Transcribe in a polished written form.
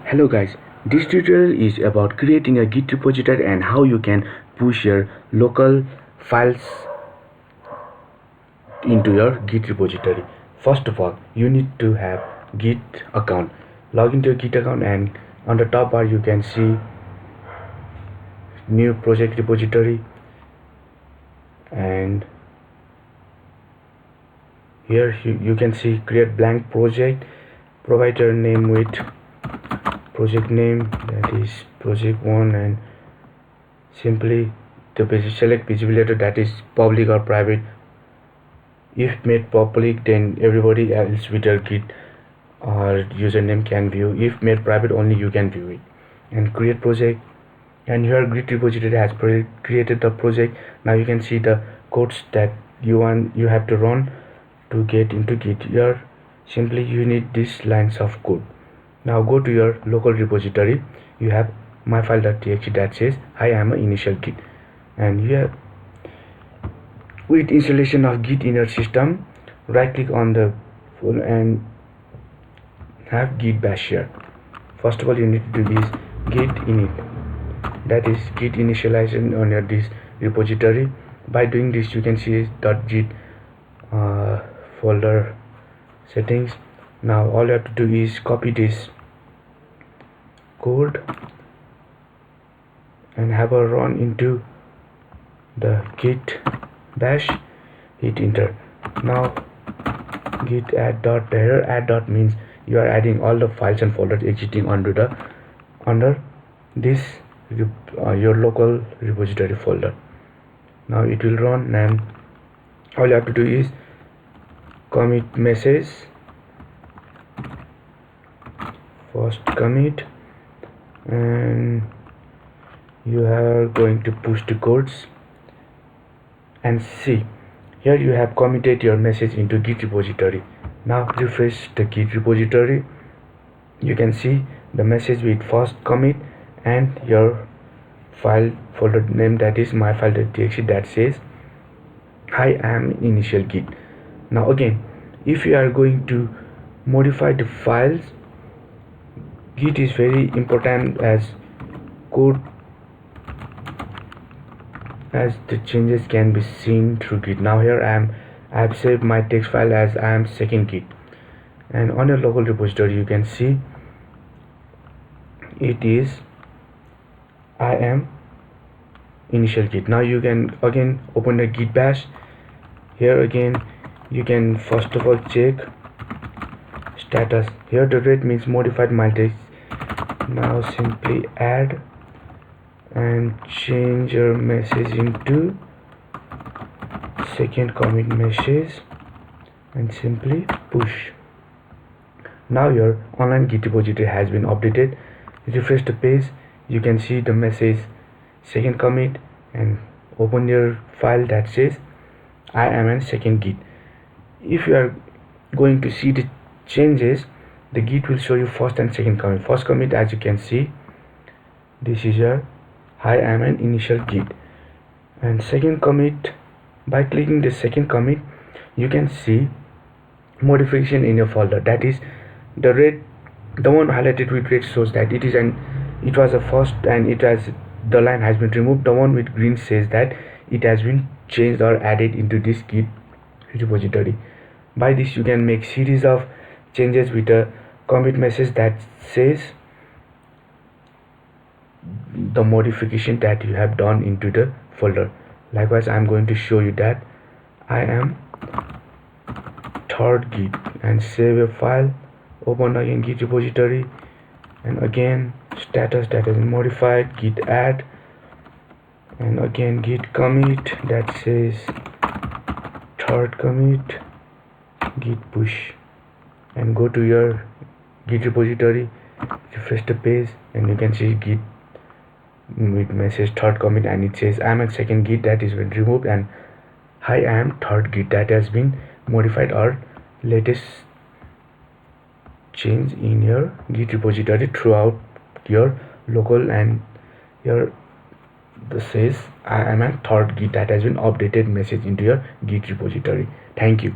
Hello guys, this tutorial is about creating a Git repository and how you can push your local files into your Git repository. First of all, you need to have Git account. Log into your Git account and on the top bar you can see new project repository, and here you can see create blank project, provide your name with project name, that is project 1, and simply select visibility, that is public or private. If made public, then everybody else with your Git or username can view. If made private, only you can view it. And create project, and your Git repository has created the project. Now you can see the codes that you have to run to get into Git. Here simply you need these lines of code. Now go to your local repository. You have myfile.txt that says I am an initial Git, and here with installation of Git Init system, right click on the full and have Git bash here. First of all, you need to do is Git Init, that is Git initialization on your this repository. By doing this, you can see .git folder settings. Now all you have to do is copy this code and have a run into the Git bash, hit enter. Now git add dot, here add dot means you are adding all the files and folders existing under this your local repository folder. Now it will run, and all you have to do is commit message, first commit, and you are going to push the codes and see here you have committed your message into Git repository. Now refresh the Git repository. You can see the message with first commit and your file folder name, that is myfile.txt, that says I am initial Git. Now again, if you are going to modify the files, Git is very important as code, as the changes can be seen through Git. Now here I have saved my text file as I am second Git, and on your local repository you can see it is I am initial Git. Now you can again open the Git bash. Here again you can first of all check status. Here the red means modified my text. Now simply add and change your message into second commit message and simply push. Now your online Git repository has been updated. Refresh the page, you can see the message second commit, and open your file that says I am a second Git. If you are going to see the changes, the Git will show you first and second commit. First commit, as you can see, this is your I am an initial Git, and second commit, by clicking the second commit you can see modification in your folder, that is the red, the one highlighted with red shows that it was a first and the line has been removed. The one with green says that it has been changed or added into this Git repository. By this you can make series of changes with a commit message that says the modification that you have done into the folder. Likewise, I am going to show you that I am third Git, and save a file, open again Git repository, and again status that has been modified, git add, and again git commit that says third commit, git push, and go to your Git repository, refresh the page, and you can see Git with message third commit, and it says I am a second Git, that is been removed, and I am third Git, that has been modified or latest change in your Git repository throughout your local, and your says I am a third Git, that has been updated message into your Git repository. Thank you.